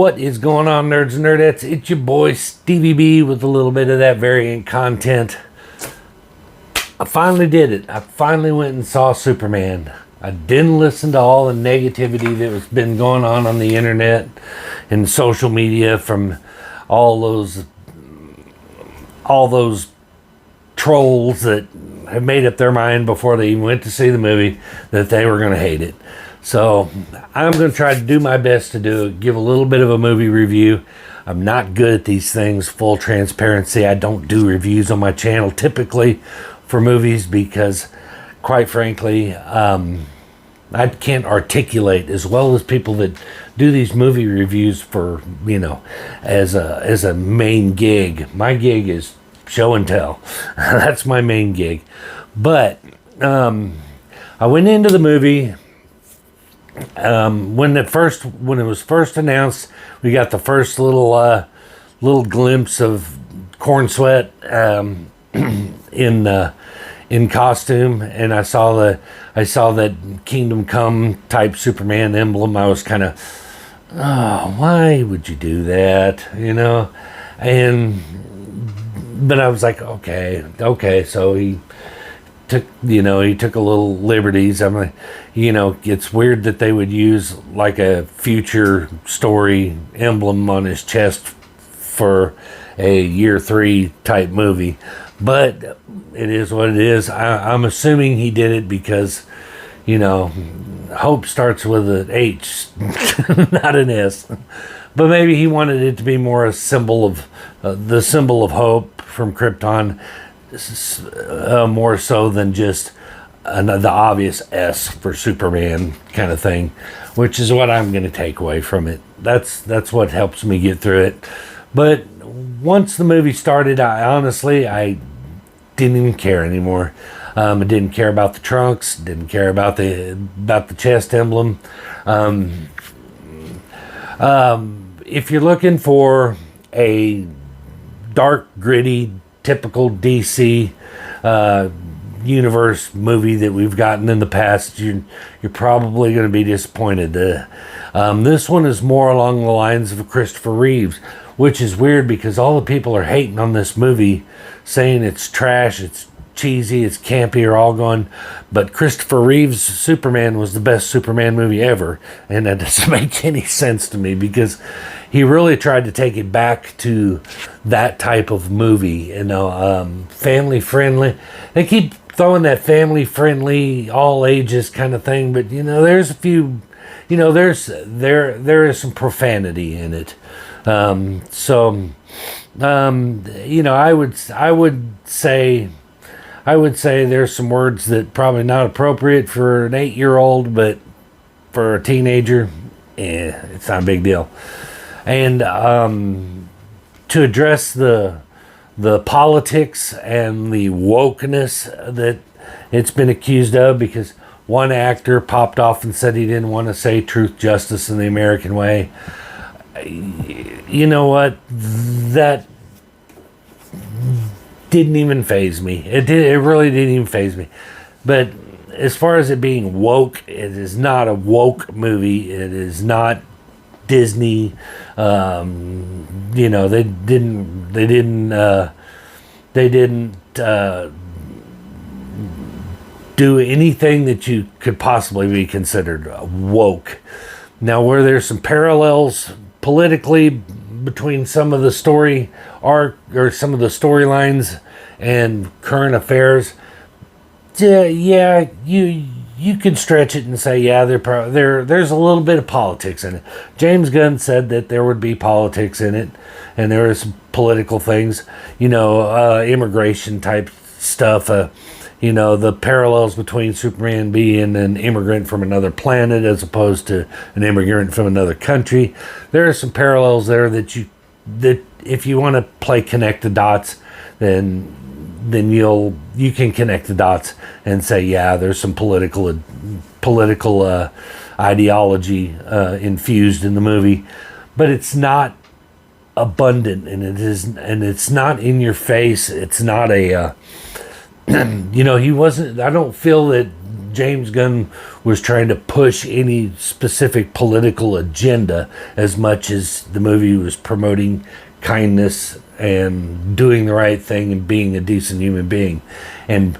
What is going on, nerds and nerdettes? It's your boy Stevie B with a little bit of that variant content. I finally did it. I finally went and saw Superman. I didn't listen to all the negativity that has been going on the internet and social media from all those trolls that have made up their mind before they even went to see the movie that they were going to hate it. So I'm going to try to do my best to give a little bit of a movie review. I'm not good at these things, full transparency. I don't do reviews on my channel typically for movies because, quite frankly, I can't articulate as well as people that do these movie reviews for, as a main gig. My gig is show and tell. That's my main gig. But I went into the movie. When it was first announced, we got the first little glimpse of Corn Sweat in costume, and I saw that Kingdom Come type Superman emblem. I was kind of, oh, why would you do that? But I was like, okay. So he took a little liberties. I'm like, it's weird that they would use like a future story emblem on his chest for a year 3 type movie, but it is what it is. I'm assuming he did it because, hope starts with an H, not an S. But maybe he wanted it to be more a symbol of the symbol of hope from Krypton, more so than just the obvious S for Superman kind of thing, which is what I'm going to take away from it. That's what helps me get through it. But once the movie started, I didn't even care anymore. I didn't care about the trunks, didn't care about the chest emblem. If you're looking for a dark, gritty, typical DC universe movie that we've gotten in the past, you're probably going to be disappointed. This one is more along the lines of Christopher Reeves, which is weird because all the people are hating on this movie, saying it's trash, it's cheesy, it's campy, are all going, but Christopher Reeves' Superman was the best Superman movie ever, and that doesn't make any sense to me because he really tried to take it back to that type of movie, family friendly. They keep throwing that family friendly, all ages kind of thing, but there's a few, there is some profanity in it. I would say there's some words that probably not appropriate for an 8-year-old, but for a teenager, it's not a big deal. And to address the politics and the wokeness that it's been accused of, because one actor popped off and said he didn't want to say truth, justice, and the American way. You know what? That didn't even faze me. It really didn't even faze me. But as far as it being woke, it is not a woke movie. It is not Disney. They didn't do anything that you could possibly be considered woke. Now, where there's some parallels politically between some of the story arc or some of the storylines and current affairs, you could stretch it and say, there's a little bit of politics in it. James Gunn said that there would be politics in it, and there was political things, immigration type stuff, the parallels between Superman being an immigrant from another planet as opposed to an immigrant from another country. There are some parallels there that if you want to play connect the dots, then you can connect the dots and say, there's some political ideology infused in the movie, but it's not abundant, and it's not in your face. It's not a he wasn't. I don't feel that James Gunn was trying to push any specific political agenda as much as the movie was promoting kindness and doing the right thing and being a decent human being. And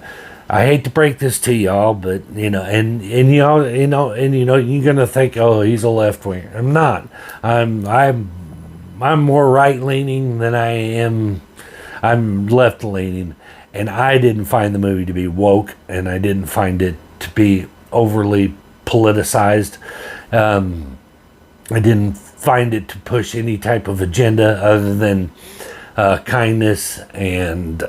I hate to break this to y'all, but and you're gonna think, oh, he's a left winger. I'm not. I'm more right leaning than I am. I'm left leaning, and I didn't find the movie to be woke, and I didn't find it to be overly politicized. I didn't find it to push any type of agenda other than kindness and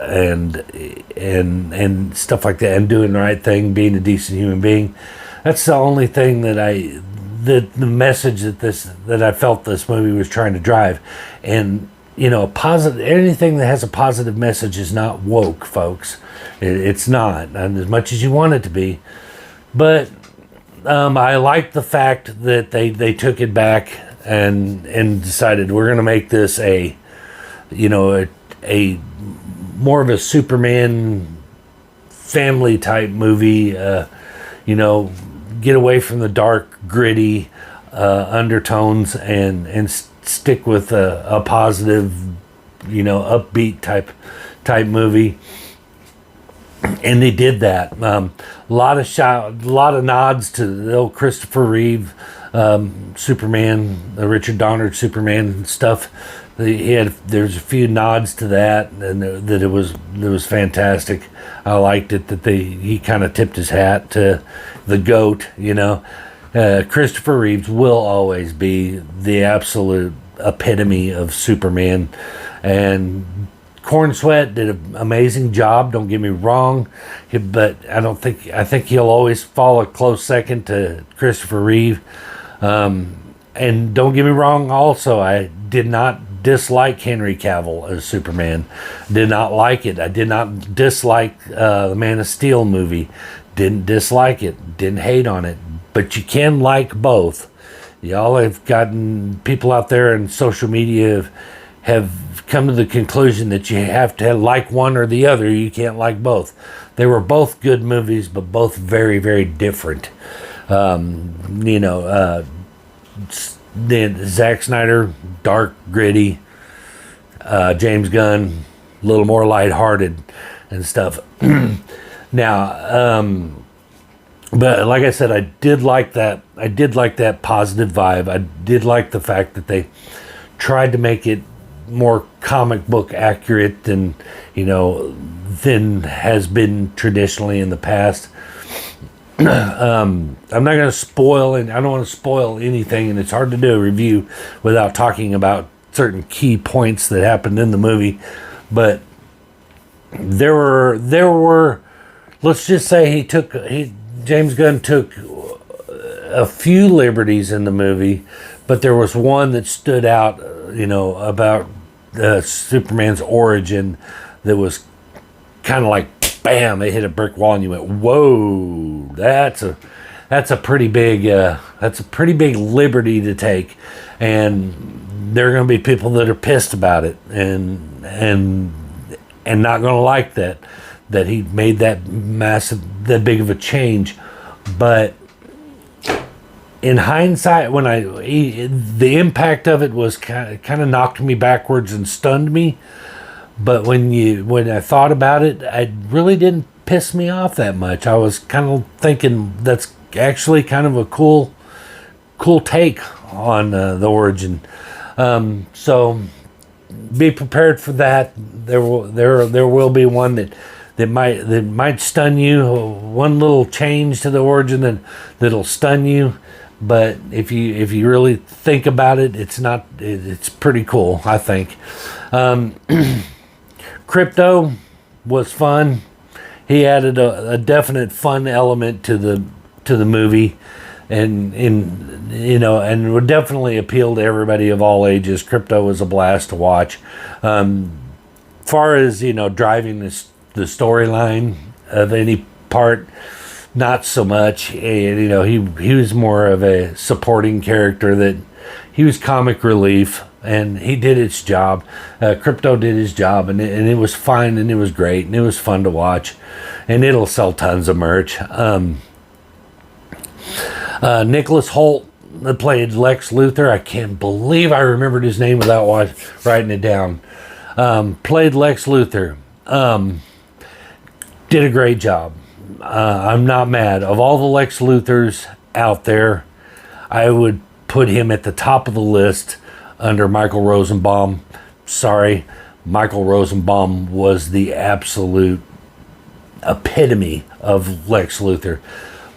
stuff like that, and doing the right thing, being a decent human being. That's the only thing that the message that I felt this movie was trying to drive. And positive, anything that has a positive message is not woke, folks. It's not, and as much as you want it to be. But I like the fact that they took it back and decided we're going to make this a more of a Superman family type movie. Get away from the dark, gritty undertones and stick with a positive, upbeat type movie. And they did that. A lot of nods to the old Christopher Reeve Superman, the Richard Donner Superman stuff. There's a few nods to that, and that it was fantastic. I liked it that he kind of tipped his hat to the GOAT. Christopher Reeves will always be the absolute epitome of Superman, and Corn Sweat did an amazing job. Don't get me wrong, but I think he'll always fall a close second to Christopher Reeve. And don't get me wrong, also, I did not dislike Henry Cavill as Superman. Did not like it. I did not dislike the Man of Steel movie. Didn't dislike it. Didn't hate on it. But you can like both. Y'all have gotten, people out there in social media have come to the conclusion that you have to like one or the other. You can't like both. They were both good movies, but both very, very different. Then Zack Snyder, dark, gritty. James Gunn, a little more lighthearted and stuff. Now, but like I said, I did like that. I did like that positive vibe. I did like the fact that they tried to make it more comic book accurate than has been traditionally in the past. I'm not going to spoil, and I don't want to spoil anything, and it's hard to do a review without talking about certain key points that happened in the movie. But there were let's just say James Gunn took a few liberties in the movie, but there was one that stood out, about Superman's origin that was kind of like, bam, they hit a brick wall and you went, whoa, that's a pretty big liberty to take. And there are going to be people that are pissed about it and not going to like that he made that big of a change. But in hindsight, the impact of it was kind of knocked me backwards and stunned me. But when I thought about it, it really didn't piss me off that much. I was kind of thinking that's actually kind of a cool take on the origin. So be prepared for that. There will be one that might stun you. One little change to the origin that'll stun you. But if you really think about it, it's pretty cool, I think. Krypto was fun. He added a definite fun element to the movie, and would definitely appeal to everybody of all ages. Krypto was a blast to watch. Far as driving the storyline of any part, not so much. He was more of a supporting character. That he was comic relief. And he did his job. Krypto did his job, and it was fine, and it was great, and it was fun to watch, and it'll sell tons of merch. Nicholas Holt that played Lex Luthor. I can't believe I remembered his name without writing it down. Played Lex Luthor. Did a great job. I'm not mad. Of all the Lex Luthors out there, I would put him at the top of the list under Michael Rosenbaum. Sorry, Michael Rosenbaum was the absolute epitome of Lex Luthor.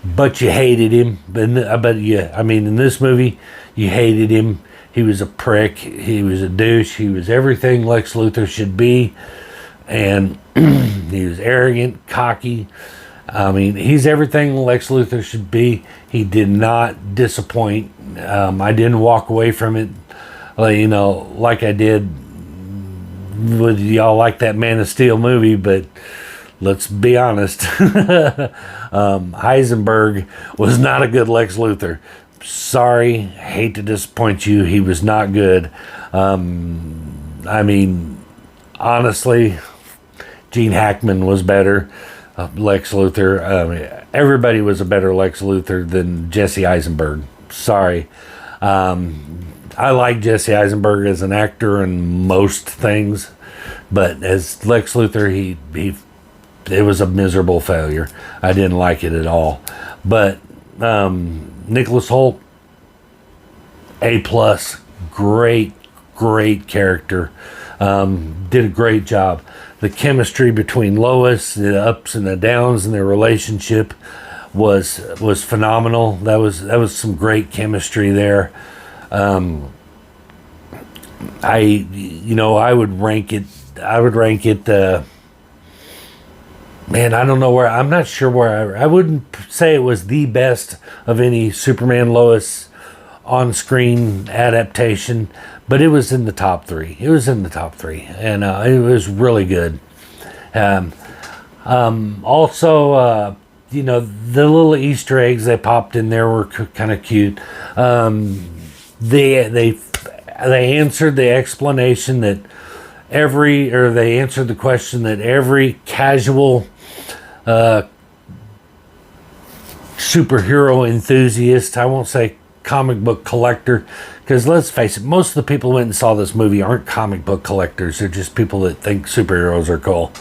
But you hated him. But yeah, I mean, in this movie, you hated him. He was a prick. He was a douche. He was everything Lex Luthor should be. And he was arrogant, cocky. I mean, he's everything Lex Luthor should be. He did not disappoint. I didn't walk away from it, like I did with y'all like that Man of Steel movie, but let's be honest. Heisenberg was not a good Lex Luthor. Sorry, hate to disappoint you. He was not good. I mean, honestly, Gene Hackman was better. Lex Luthor. Everybody was a better Lex Luthor than Jesse Eisenberg. Sorry. I like Jesse Eisenberg as an actor in most things, but as Lex Luthor, it was a miserable failure. I didn't like it at all. But Nicholas Hoult, A+, great character. Did a great job. The chemistry between Lois, the ups and the downs in their relationship was phenomenal. That was some great chemistry there. I would rank it. Man, I don't know where. I'm not sure where. I wouldn't say it was the best of any Superman Lois on-screen adaptation, but it was in the top 3. It was in the top 3, and it was really good. Also, the little Easter eggs they popped in there were kind of cute. They answered the explanation that they answered the question that every casual superhero enthusiast, I won't say comic book collector, because let's face it, most of the people who went and saw this movie aren't comic book collectors. They're just people that think superheroes are cool.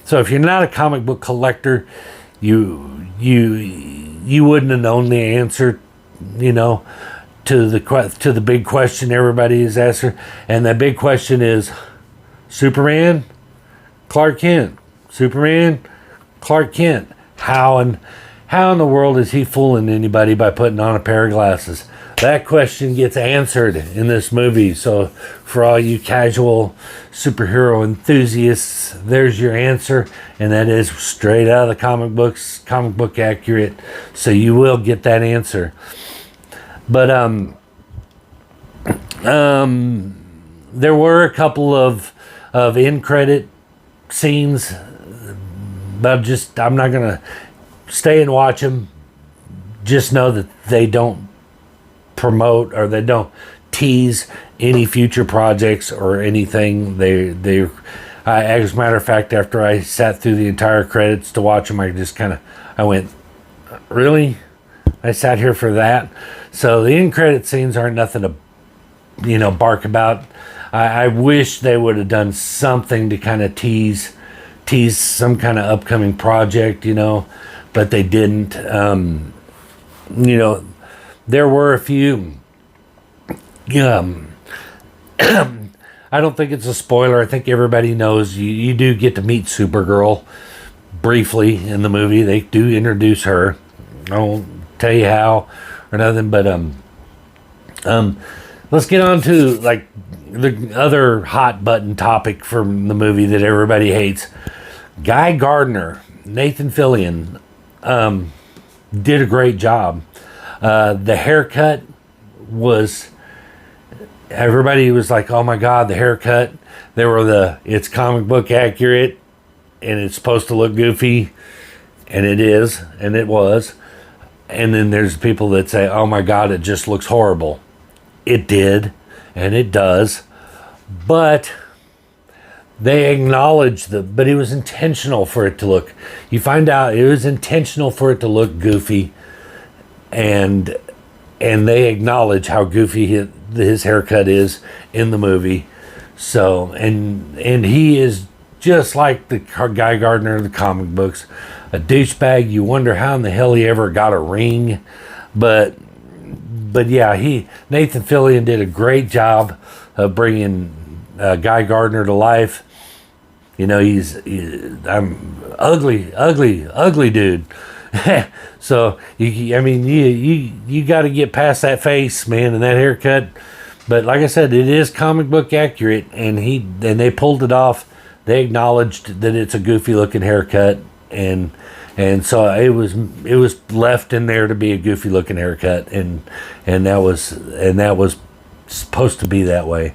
So if you're not a comic book collector, you wouldn't have known the answer, to the big question everybody is asking. And that big question is Superman, Clark Kent. Superman, Clark Kent. How in the world is he fooling anybody by putting on a pair of glasses? That question gets answered in this movie. So for all you casual superhero enthusiasts, there's your answer. And that is straight out of the comic books, comic book accurate. So you will get that answer. But there were a couple of end credit scenes, but I'm not gonna stay and watch them. Just know that they don't promote or they don't tease any future projects or anything. As a matter of fact, after I sat through the entire credits to watch them, I went, really? I sat here for that? So the end credit scenes aren't nothing to, bark about. I wish they would have done something to kind of tease some kind of upcoming project, but they didn't. There were a few. I don't think it's a spoiler. I think everybody knows you do get to meet Supergirl briefly in the movie. They do introduce her. I won't tell you how or nothing, but let's get on to like the other hot button topic from the movie that everybody hates. Guy Gardner, Nathan Fillion, did a great job. The haircut was, everybody was like, oh my God, the haircut. It's comic book accurate and it's supposed to look goofy, and it is, and it was. And then there's people that say, oh my God, it just looks horrible. It did, and it does. But they acknowledge but it was intentional for it to look, you find out it was intentional for it to look goofy. and they acknowledge how goofy his haircut is in the movie. So and he is just like the Guy Gardner of the comic books, a douchebag. You wonder how in the hell he ever got a ring, but yeah, Nathan Fillion did a great job of bringing Guy Gardner to life. You know, I'm ugly dude. So you got to get past that face, man, and that haircut. But like I said, it is comic book accurate, and they pulled it off. They acknowledged that it's a goofy looking haircut, and so it was left in there to be a goofy looking haircut, and that was supposed to be that way.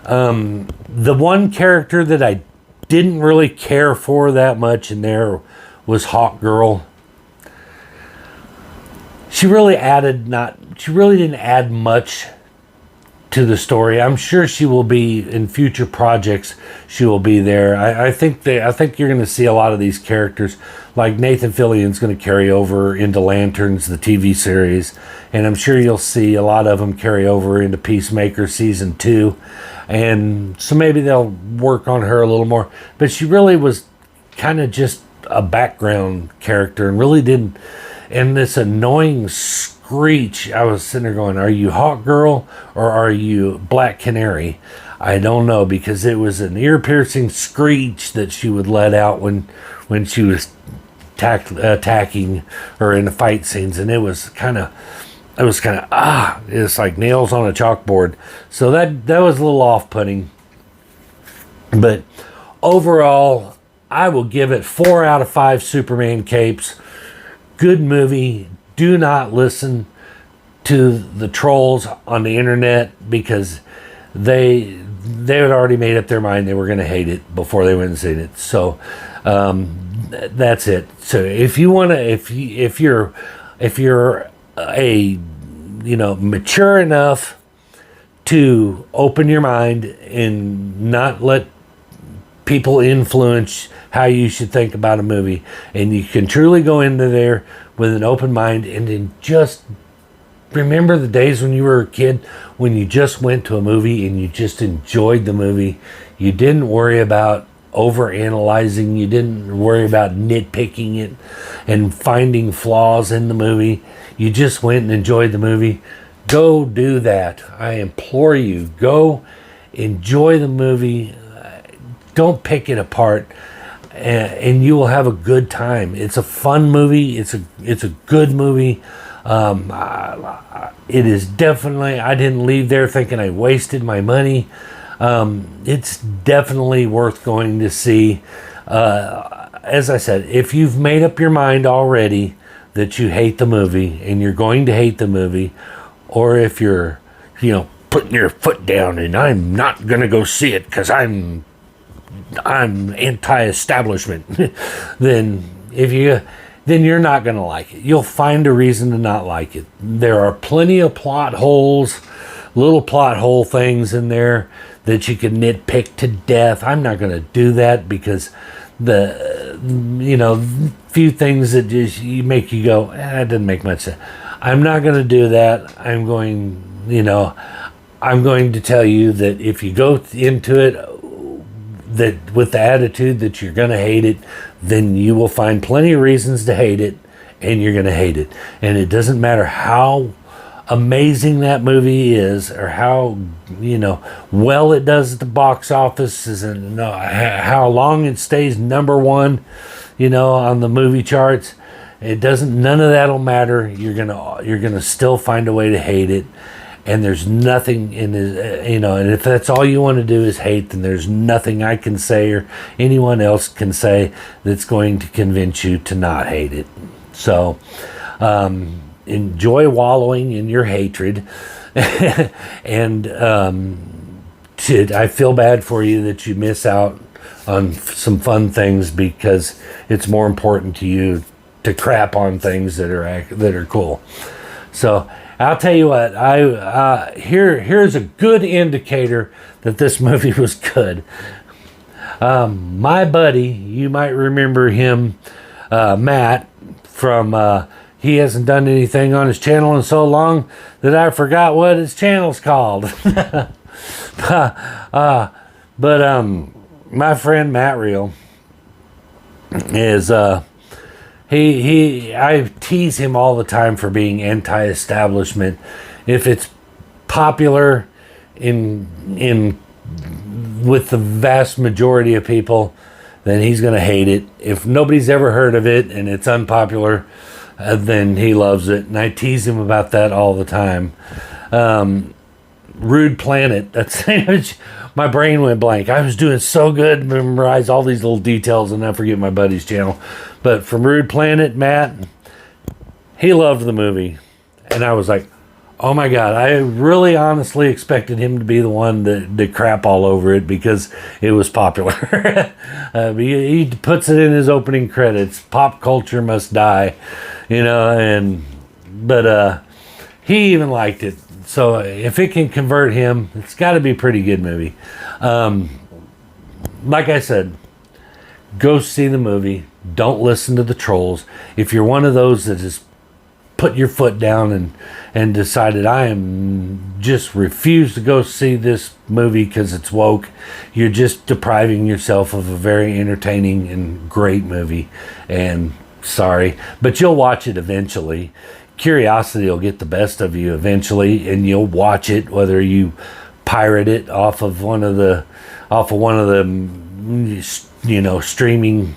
The one character that I didn't really care for that much in there was Hawk Girl. She really didn't add much to the story. I'm sure she will be in future projects. She will be there. I think you're going to see a lot of these characters, like Nathan Fillion's going to carry over into Lanterns, the TV series, and I'm sure you'll see a lot of them carry over into Peacemaker season 2, and so maybe they'll work on her a little more. But she really was kind of just a background character and really didn't. And this annoying screech, I was sitting there going, are you Hawk Girl or are you Black Canary? I don't know, because it was an ear-piercing screech that she would let out when she was attacking or in the fight scenes, and it was kind of it's like nails on a chalkboard. So that was a little off-putting. But overall, I will give it 4 out of 5 Superman capes. Good movie. Do not listen to the trolls on the internet, because they had already made up their mind they were going to hate it before they went and seen it. So that's it. So if you want to, if you're a mature enough to open your mind and not let people influence how you should think about a movie, and you can truly go into there with an open mind, and then just remember the days when you were a kid, when you just went to a movie and you just enjoyed the movie. You didn't worry about over analyzing, you didn't worry about nitpicking it and finding flaws in the movie. You just went and enjoyed the movie. Go do that. I implore you, go enjoy the movie. Don't pick it apart, and you will have a good time. It's a fun movie. It's a good movie. It is definitely, I didn't leave there thinking I wasted my money. It's definitely worth going to see. As I said, if you've made up your mind already that you hate the movie and you're going to hate the movie, or if you're, putting your foot down and I'm not going to go see it because I'm anti-establishment, then you're not going to like it. You'll find a reason to not like it. There are plenty of plot holes, little plot hole things in there that you can nitpick to death. I'm not going to do that, because the few things that just make you go, it doesn't make much sense. I'm not going to do that. I'm going to tell you that if you go into it that with the attitude that you're going to hate it, then you will find plenty of reasons to hate it, and you're going to hate it. And it doesn't matter how amazing that movie is, or how well it does at the box office, and how long it stays number one on the movie charts. None of that'll matter. You're gonna still find a way to hate it. And there's nothing in it, and if that's all you want to do is hate, then there's nothing I can say or anyone else can say that's going to convince you to not hate it. So enjoy wallowing in your hatred. And I feel bad for you that you miss out on some fun things, because it's more important to you to crap on things that are cool. So I'll tell you what, here's a good indicator that this movie was good. My buddy, you might remember him, Matt, from he hasn't done anything on his channel in so long that I forgot what his channel's called. But my friend Matt Reel is I tease him all the time for being anti-establishment. If it's popular in with the vast majority of people, then he's going to hate it. If nobody's ever heard of it and it's unpopular, then he loves it. And I tease him about that all the time. Rude Planet, that's my brain went blank. I was doing so good, memorize all these little details, and I forget my buddy's channel. But from Rude Planet, Matt, he loved the movie. And I was like, oh my God, I really honestly expected him to be the one that crap all over it because it was popular. He puts it in his opening credits, pop culture must die, but he even liked it. So if it can convert him, it's got to be a pretty good movie. Like I said, go see the movie. Don't listen to the trolls. If you're one of those that has put your foot down and decided I am just refuse to go see this movie because it's woke, you're just depriving yourself of a very entertaining and great movie. And sorry, but you'll watch it eventually. Curiosity will get the best of you eventually, and you'll watch it whether you pirate it off of one of the streaming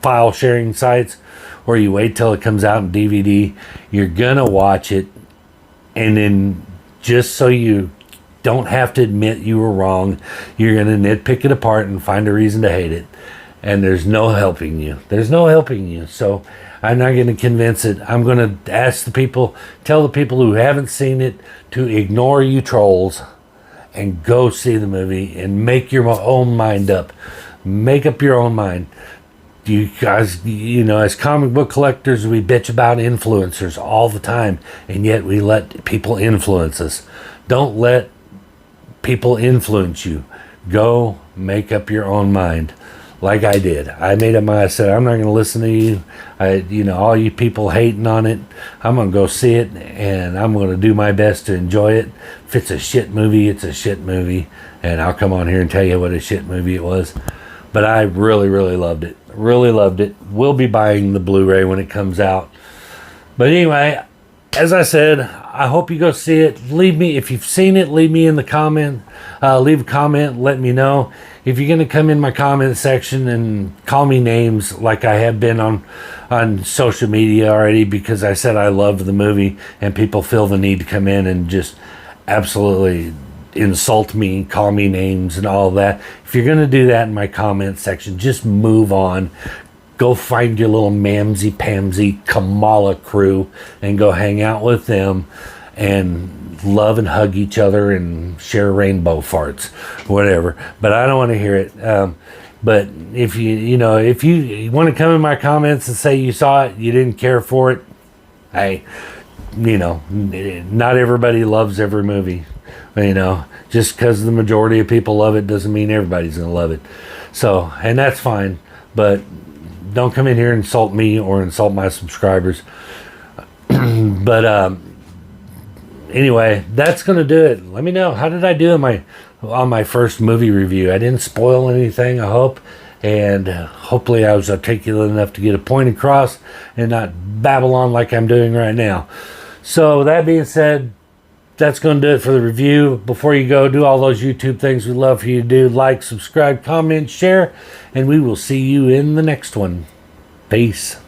file sharing sites, or you wait till it comes out in DVD. You're gonna watch it, and then just so you don't have to admit you were wrong, you're gonna nitpick it apart and find a reason to hate it. And there's no helping you. So I'm not going to convince it. I'm going to tell the people who haven't seen it to ignore you trolls and go see the movie and make your own mind up. Make up your own mind. You guys, as comic book collectors, we bitch about influencers all the time, and yet we let people influence us. Don't let people influence you. Go make up your own mind. Like I did. I made up I said, I'm not going to listen to you. All you people hating on it, I'm going to go see it, and I'm going to do my best to enjoy it. If it's a shit movie, it's a shit movie, and I'll come on here and tell you what a shit movie it was. But I really, really loved it. Really loved it. We'll be buying the Blu-ray when it comes out. But anyway, as I said, I hope you go see it. If you've seen it, leave me in the comment. Leave a comment, let me know. If you're going to come in my comment section and call me names like I have been on social media already, because I said I loved the movie, and people feel the need to come in and just absolutely insult me, call me names and all that. If you're going to do that in my comment section, just move on. Go find your little mamsy-pamsy Kamala crew and go hang out with them and love and hug each other and share rainbow farts, whatever. But I don't want to hear it. But if you want to come in my comments and say you saw it, you didn't care for it, hey, not everybody loves every movie. Just because the majority of people love it doesn't mean everybody's going to love it. So, and that's fine. But don't come in here and insult me or insult my subscribers. But anyway, that's going to do it. Let me know, how did I do on my first movie review? I didn't spoil anything, I hope. And hopefully I was articulate enough to get a point across and not babble on like I'm doing right now. So that being said, that's going to do it for the review. Before you go, do all those YouTube things we love for you to do. Like, subscribe, comment, share, and we will see you in the next one. Peace.